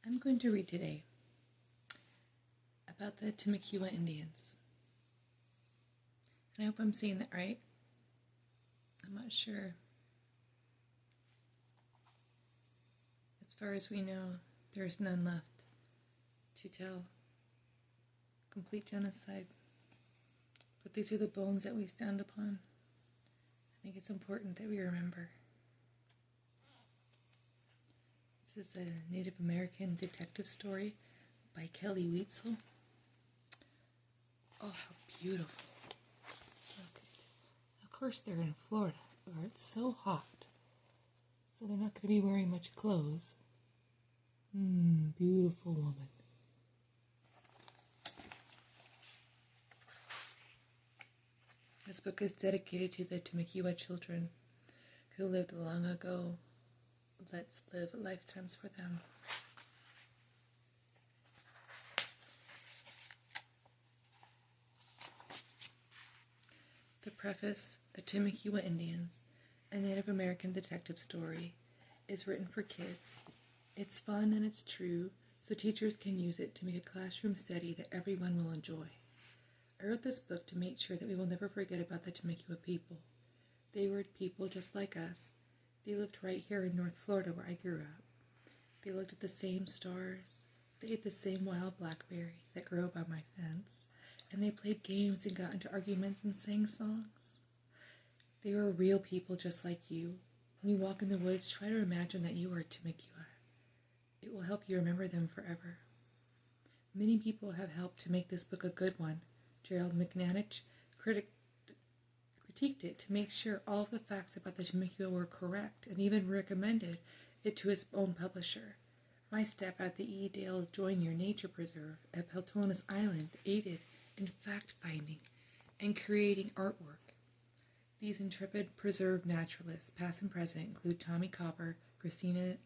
I'm going to read today about the Timucua Indians. And I hope I'm saying that right. I'm not sure. As far as we know, there is none left to tell. Complete genocide. But these are the bones that we stand upon. I think it's important that we remember. This is a Native American detective story by Kelley Weitzel. Oh, how beautiful. Look. Of course they're in Florida, where it's so hot. So they're not going to be wearing much clothes. Beautiful woman. This book is dedicated to the Timucua children who lived long ago. Let's live lifetimes for them. The preface, The Timucua Indians, a Native American detective story, is written for kids. It's fun and it's true, so teachers can use it to make a classroom study that everyone will enjoy. I wrote this book to make sure that we will never forget about the Timucua people. They were people just like us. They lived right here in North Florida where I grew up. They looked at the same stars. They ate the same wild blackberries that grow by my fence. And they played games and got into arguments and sang songs. They were real people just like you. When you walk in the woods, try to imagine that you are Timucua. It will help you remember them forever. Many people have helped to make this book a good one. Gerald McNanich critiqued it to make sure all of the facts about the Timucua were correct and even recommended it to his own publisher. My staff at the E. Dale Joyner Nature Preserve at Peltonas Island aided in fact-finding and creating artwork. These intrepid preserve naturalists, past and present, include Tommy Copper, Christina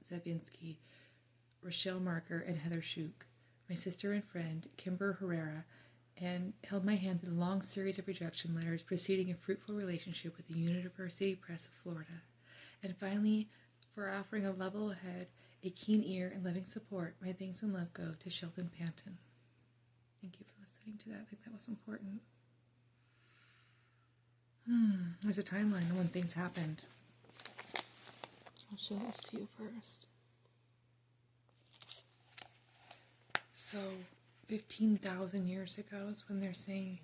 Zabinski, Rochelle Marker, and Heather Shuk. My sister and friend, Kimber Herrera, and held my hand in a long series of rejection letters preceding a fruitful relationship with the University Press of Florida. And finally, for offering a level head, a keen ear, and loving support, my thanks and love go to Sheldon Panton. Thank you for listening to that. I think that was important. There's a timeline of when things happened. I'll show this to you first. So, 15,000 years ago is when they're saying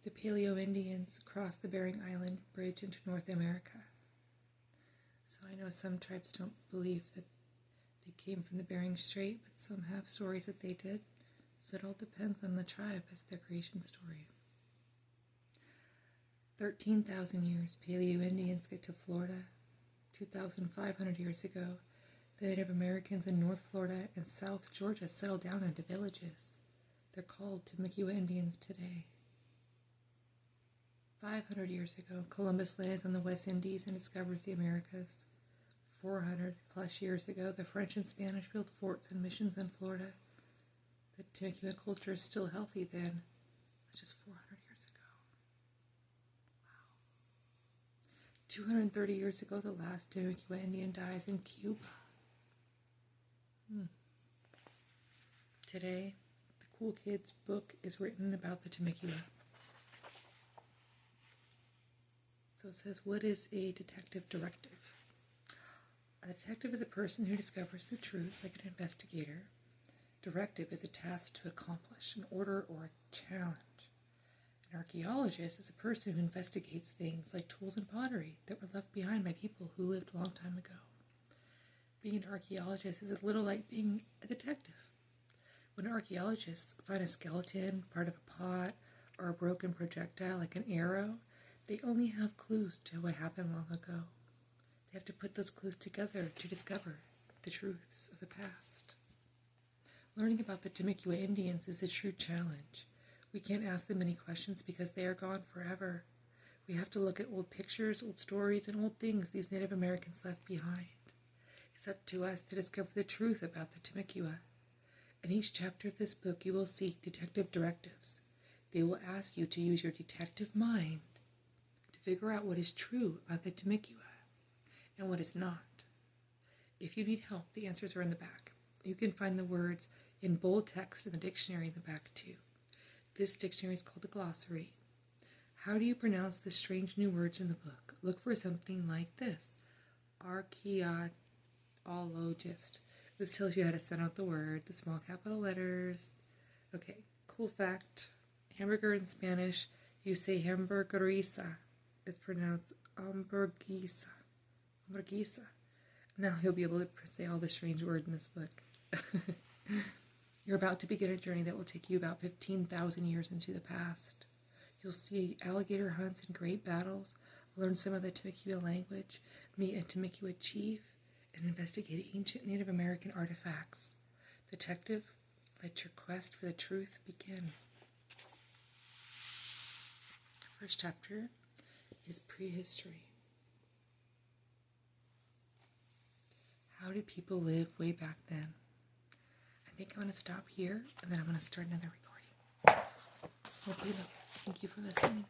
the Paleo-Indians crossed the Bering Island Bridge into North America. So I know some tribes don't believe that they came from the Bering Strait, but some have stories that they did. So it all depends on the tribe as their creation story. 13,000 years, Paleo-Indians get to Florida. 2,500 years ago, the Native Americans in North Florida and South Georgia settled down into villages. They're called Timucua Indians today. 500 years ago, Columbus lands on the West Indies and discovers the Americas. 400 plus years ago, the French and Spanish built forts and missions in Florida. The Timucua culture is still healthy then. That's just 400 years ago. Wow. 230 years ago, the last Timucua Indian dies in Cuba. Today, the Cool Kids book is written about the Timucua. So it says, what is a detective directive? A detective is a person who discovers the truth like an investigator. Directive is a task to accomplish, an order or a challenge. An archaeologist is a person who investigates things like tools and pottery that were left behind by people who lived a long time ago. Being an archaeologist is a little like being a detective. When archaeologists find a skeleton, part of a pot, or a broken projectile like an arrow, they only have clues to what happened long ago. They have to put those clues together to discover the truths of the past. Learning about the Timucua Indians is a true challenge. We can't ask them any questions because they are gone forever. We have to look at old pictures, old stories, and old things these Native Americans left behind. It's up to us to discover the truth about the Timucua. In each chapter of this book, you will seek detective directives. They will ask you to use your detective mind to figure out what is true about the Timucua and what is not. If you need help, the answers are in the back. You can find the words in bold text in the dictionary in the back too. This dictionary is called the glossary. How do you pronounce the strange new words in the book? Look for something like this. Archaeologist. This tells you how to sound out the word, the small capital letters. Okay, cool fact. Hamburger in Spanish, you say hamburguesa. It's pronounced hamburguesa. Hamburguesa. Now you'll be able to say all the strange words in this book. You're about to begin a journey that will take you about 15,000 years into the past. You'll see alligator hunts and great battles, learn some of the Timucua language, meet a Timucua chief, and investigate ancient Native American artifacts. Detective, let your quest for the truth begin. First chapter is prehistory. How did people live way back then? I think I'm going to stop here, and then I'm going to start another recording. Hopefully, thank you for listening.